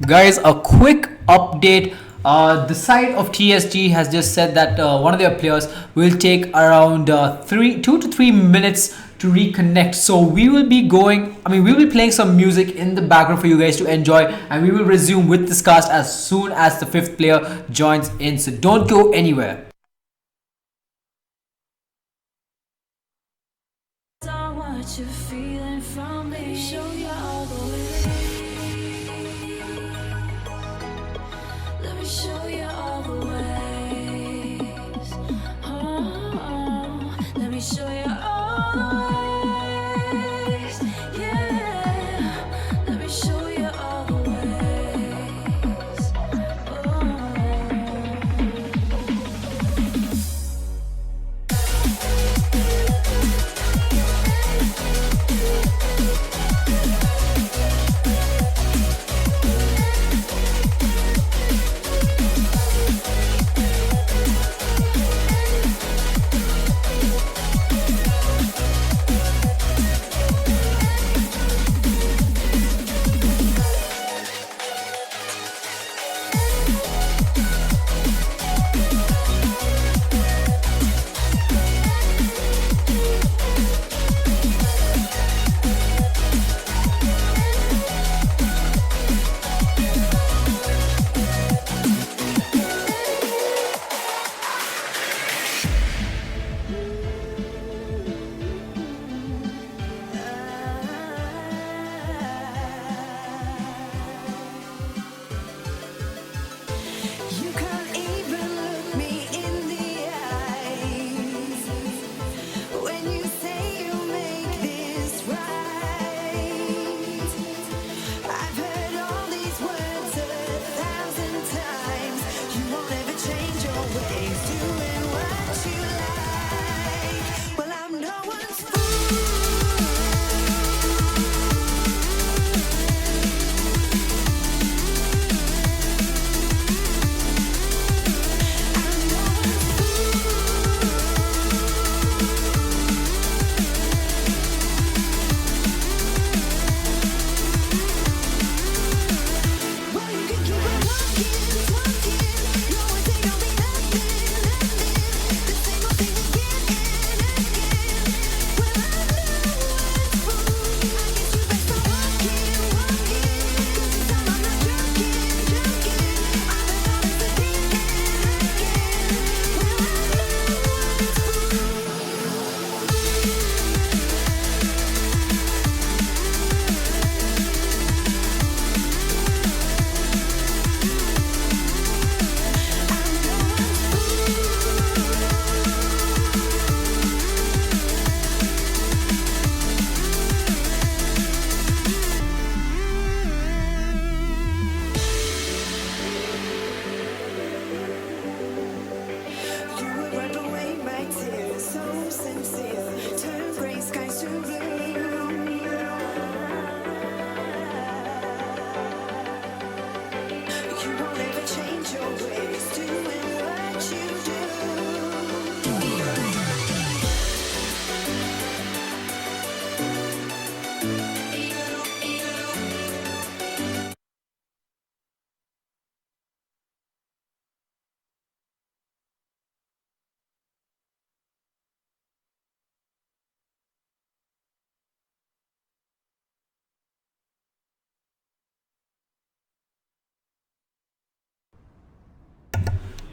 Guys, a quick update. The side of tsG has just said that one of their players will take around 2 to 3 minutes to reconnect. So we will be we'll be playing some music in the background for you guys to enjoy, and we will resume with this cast as soon as the 5th player joins in. So don't go anywhere. What you're feeling from me, show you all the way. Let me show you all the ways. Oh, let me show you all the ways. Yeah, let me show you all the ways. Oh. You can't even look me in the eyes when you say you'll make this right. I've heard all these words 1,000 times. You won't ever change your ways, doing what you like. Well, I'm no one's fool.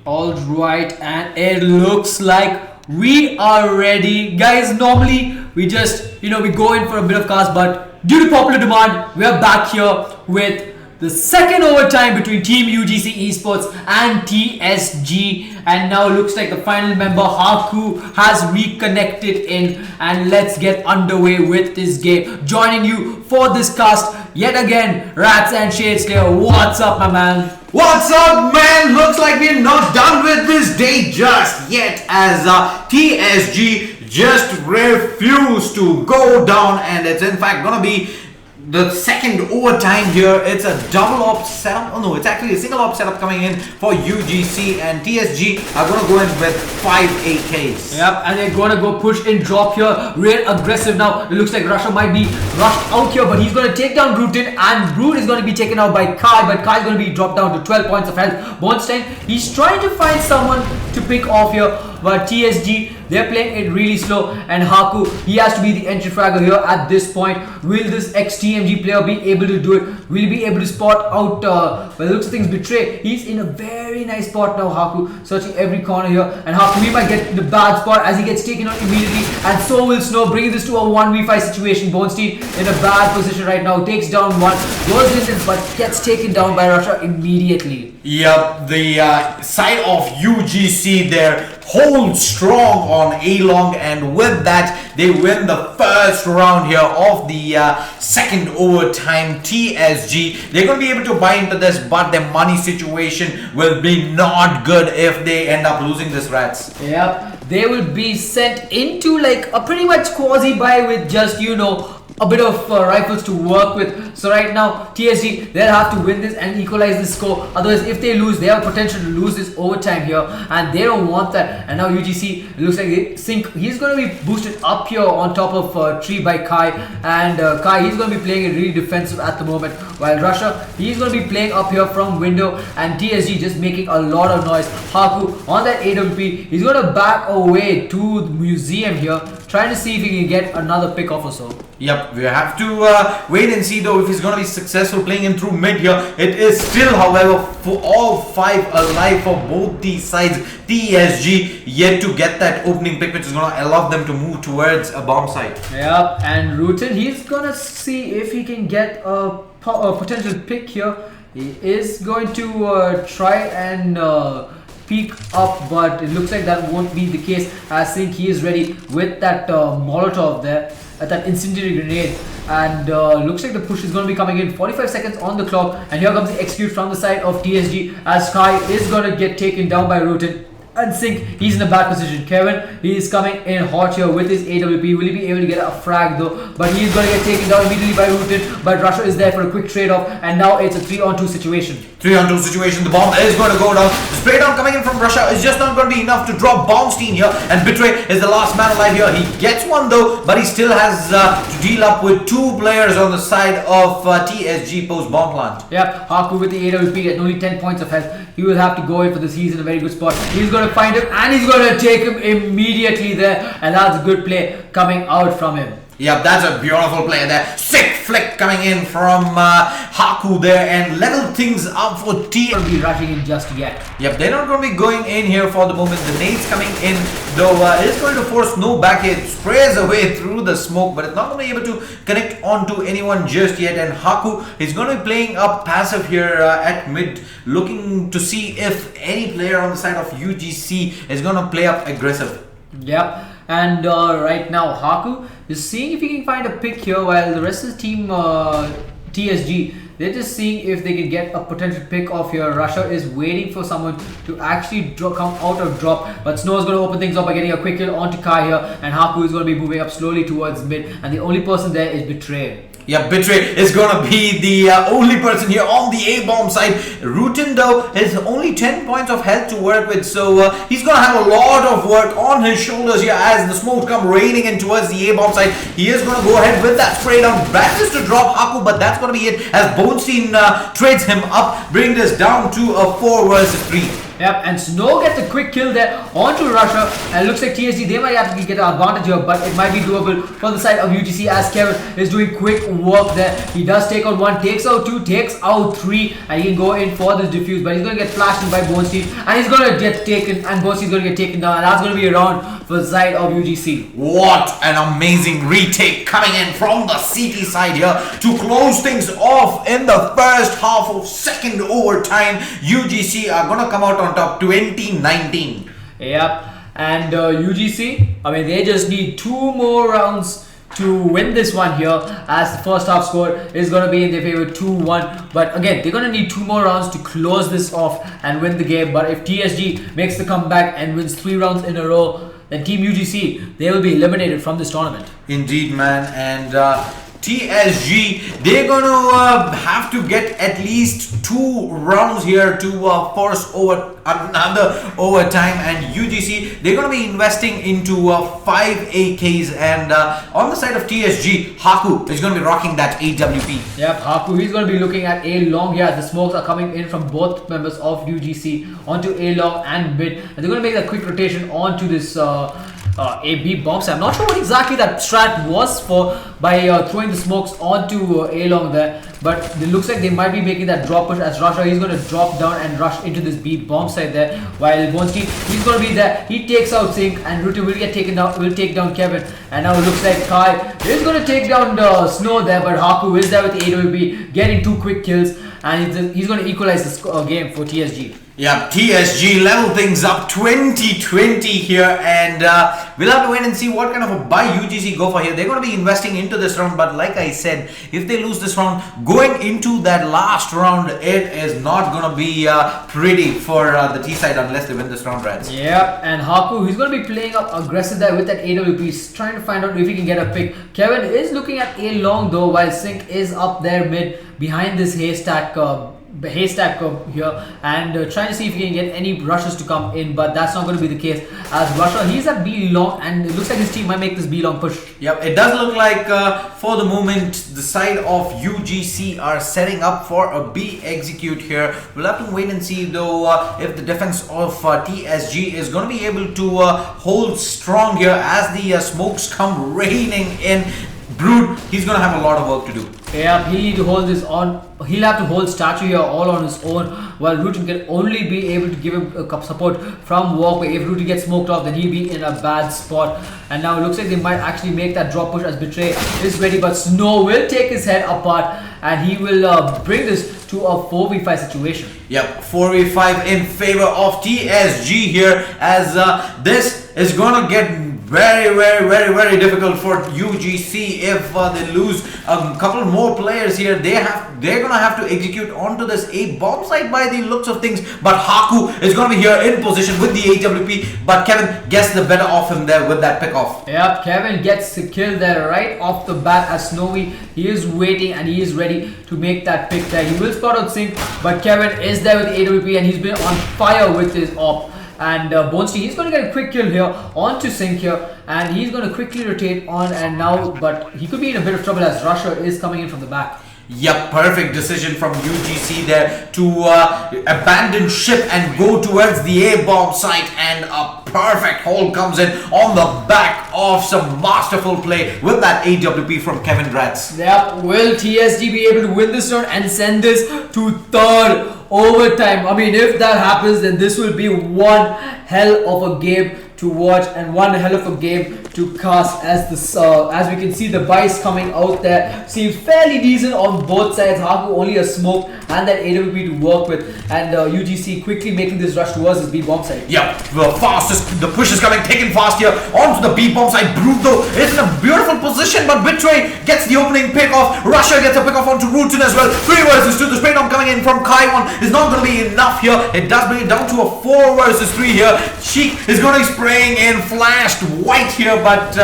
All right, and it looks like we are ready, guys. Normally we just we go in for a bit of cast, but due to popular demand, we are back here with the second overtime between Team UGC Esports and tsG, and now looks like the final member Haku has reconnected in, and let's get underway with this game. Joining you for this cast yet again, RatZ and ShaDeSLaYeR. What's up, my man? What's up, man? Looks like we're not done with this day just yet, as tsG just refused to go down, and it's in fact gonna be the second overtime here. It's a double op setup. Oh no, it's actually a single op setup coming in for UGC, and tsG are gonna go in with 5 AKs. Yep, and they're gonna go push in drop here. Real aggressive now. It looks like Russia might be rushed out here, but he's gonna take down Rutin, and Brood is gonna be taken out by Kai, but Kai's gonna be dropped down to 12 points of health. Bornstein, he's trying to find someone to pick off here, but tsG, they're playing it really slow, and Haku, he has to be the entry fragger here at this point. Will this ex-TMG player be able to do it? Will he be able to spot out, well, looks like things Betray. He's in a very nice spot now, Haku, searching every corner here, and Haku, he might get the bad spot as he gets taken out immediately, and so will Snow, bringing this to a 1v5 situation. Bornstein in a bad position right now, takes down one, goes distance, but gets taken down by Russia immediately. Yep, the side of UGC there hold strong on A-Long, and with that they win the first round here of the second overtime. tsG, they're going to be able to buy into this, but their money situation will be not good if they end up losing this RatZ. Yep, they will be sent into like a pretty much quasi buy with just, you know, a bit of rifles to work with. So right now tsG, they'll have to win this and equalize the score, otherwise if they lose, they have potential to lose this overtime here, and they don't want that. And now UGC, it looks like they think he's going to be boosted up here on top of tree by Kai, and Kai, he's going to be playing it really defensive at the moment, while Russia, he's going to be playing up here from window, and tsG just making a lot of noise. Haku on that AWP, he's going to back away to the museum here, trying to see if he can get another pick off or so. Yep, we have to wait and see though if he's going to be successful playing in through mid here. It is still, however, for all 5 alive for both these sides. tsG yet to get that opening pick, which is going to allow them to move towards a bomb site. Yep, and Rutin, he's going to see if he can get a potential pick here. He is going to try and peek up, but it looks like that won't be the case. I think he is ready with that Molotov there, that incendiary grenade, and looks like the push is going to be coming in. 45 seconds on the clock, and here comes the execute from the side of tsG as Kai is going to get taken down by Rutin. And Sync, he's in a bad position. Kevin, he is coming in hot here with his AWP. Will he be able to get a frag though? But he's going to get taken down immediately by Rutin. But Russia is there for a quick trade-off, and now it's a 3-on-2 situation. 3-on-2 situation. The bomb is going to go down. The spray down coming in from Russia is just not going to be enough to drop Bornstein here, and Betray is the last man alive here. He gets one though, but he still has to deal up with 2 players on the side of tsG post bomb plant. Yep, Haku with the AWP at only 10 points of health. He will have to go in for this. He's in a very good spot. He's going to find him, and he's going to take him immediately there, and that's a good play coming out from him. Yep, that's a beautiful play there. Sick flick coming in from Haku there, and level things up for T. Won't be rushing in just yet. Yep, they're not going to be going in here for the moment. The nades coming in though is going to force no back hit. Sprays away through the smoke, but it's not going to be able to connect onto anyone just yet. And Haku is going to be playing up passive here at mid, looking to see if any player on the side of UGC is going to play up aggressive. Yep, and right now Haku is seeing if he can find a pick here, while the rest of the team tsG, they're just seeing if they can get a potential pick off here. Russia is waiting for someone to actually come out of drop, but Snow is going to open things up by getting a quick kill onto Kai here, and Haku is going to be moving up slowly towards mid, and the only person there is Betray. Yeah, Betray is going to be the only person here on the A-bomb side. Rutin though has only 10 points of health to work with, so he's going to have a lot of work on his shoulders here as the smoke come raining in towards the A-bomb side. He is going to go ahead with that spray down, manages to drop Haku, but that's going to be it as Bornstein trades him up, bringing this down to a 4 versus 3. Yep, and Snow gets a quick kill there onto Russia, and it looks like tsG, they might have to get an advantage here, but it might be doable for the side of UGC as Kevin is doing quick work there. He does take out 1, takes out 2, takes out 3, and he can go in for this defuse, but he's going to get flashed in by Bornstein, and he's going to get taken, and Bornstein's going to get taken down, and that's going to be a round for the side of UGC. What an amazing retake coming in from the CT side here to close things off in the first half of second overtime. UGC are going to come out on top 20-19. Yep, and UGC, I mean, they just need 2 more rounds to win this one here, as the first half score is going to be in their favor 2-1, but again they're going to need 2 more rounds to close this off and win the game. But if tsG makes the comeback and wins 3 rounds in a row, then Team UGC, they will be eliminated from this tournament. Indeed, man. And tsG, they're gonna have to get at least 2 rounds here to force over another overtime, and UGC, they're gonna be investing into 5 AKs, and on the side of tsG, Haku is gonna be rocking that AWP. Yep, Haku, he's going to be looking at A long here. The smokes are coming in from both members of UGC onto A long and mid, and they're going to make a quick rotation onto this A B bomb site. I'm not sure what exactly that strat was for by throwing the smokes onto A long there, but it looks like they might be making that drop push as Russia. He's going to drop down and rush into this B bomb site there, while BenQ, he's going to be there. He takes out Sync, and Ruti will get taken down. Will take down Kevin, and now it looks like Kai is going to take down Snow there, but Haku is there with the AWP, getting 2 quick kills, and he's going to equalize this game for tsG. Yeah, tsG level things up 20-20 here, and we'll have to wait and see what kind of a buy UGC go for here. They're going to be investing into this round, but like I said, if they lose this round, going into that last round, it is not going to be pretty for the T side unless they win this round, RatZ. Yep, and Haku, he's going to be playing up aggressive there with that AWP. He's trying to find out if he can get a pick. Kevin is looking at A long though, while Sync is up there mid behind this haystack here, and trying to see if he can get any rushes to come in, but that's not going to be the case as Russia, he's at B long, and it looks like his team might make this B long push. Yep, it does look like for the moment the side of UGC are setting up for a B execute here. We'll have to wait and see though if the defense of tsG is going to be able to hold strong here as the smokes come raining in. Brood, he's going to have a lot of work to do. Yeah, he'll need to hold this on. He'll have to hold statue here all on his own, while Ruti can only be able to give him support from walkway. If Ruti gets smoked off, then he'll be in a bad spot. And now it looks like they might actually make that drop push as Betray is ready, but Snow will take his head apart, and he will bring this to a 4v5 situation. Yep, 4v5 in favor of tsG here, as this is gonna get very difficult for UGC if they lose a couple more players here. They're gonna have to execute onto this A bomb site by the looks of things, but Haku is gonna be here in position with the AWP, but Kevin gets the better of him there with that pick off. Yep, Kevin gets the kill there right off the bat as Snowy, he is waiting and he is ready to make that pick there. He will spot out Sync, but Kevin is there with the AWP and he's been on fire with his op. And Bonestein, he's going to get a quick kill here onto Sync here, and he's going to quickly rotate on and now, but he could be in a bit of trouble as Russia is coming in from the back. Yep, perfect decision from UGC there to abandon ship and go towards the A-bomb site, and a perfect hold comes in on the back of some masterful play with that AWP from Kevin RatZ. Yep, will tsG be able to win this round and send this to 3rd overtime? I mean, if that happens, then this will be one hell of a game to watch and one hell of a game to cast, as this as we can see the buys coming out there seems fairly decent on both sides. Haku only a smoke and that AWP to work with, and UGC quickly making this rush towards this B bomb side. Yep, the push is coming thick and fast here onto the B bomb side. Brood though is in a beautiful position, but Betray gets the opening pick off. Russia gets a pick off onto Rutin as well. 3 versus 2. The spray down coming in from Kaiwan is not going to be enough here. It does bring it down to a 4 versus 3 here. Sheik is going to be spraying in flashed white here, but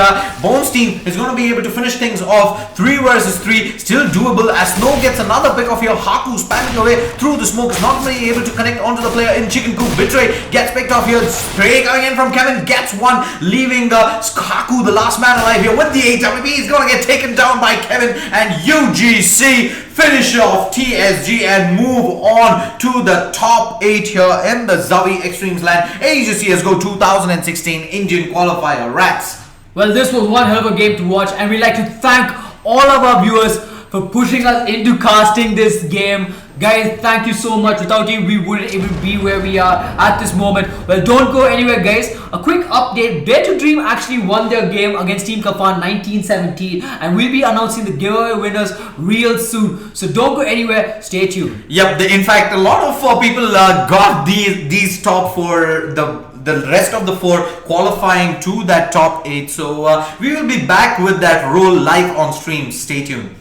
Bonestein is going to be able to finish things off. 3 versus 3, still doable as Snow gets another pick off here. Haku spamming away through the smoke, is not really able to connect onto the player in Chicken Coop. Betray gets picked off here. Spray coming in from Kevin, gets one, leaving Haku the last man alive here with the AWP. He's going to get taken down by Kevin, and UGC finish off tsG and move on to the top 8 here in the ZOWIE eXTREMESLAND Asia CSGO 2016 Indian Qualifier. RatZ. Well, this was one hell of a game to watch, and we'd like to thank all of our viewers for pushing us into casting this game. Guys, thank you so much. Without you, we wouldn't even be where we are at this moment. Well, don't go anywhere, guys. A quick update. Dare to Dream actually won their game against Team Kafan 1917, and we'll be announcing the giveaway winners real soon. So don't go anywhere. Stay tuned. Yep, in fact, a lot of people got these top 4, the rest of the 4 qualifying to that top 8. So we will be back with that role live on stream. Stay tuned.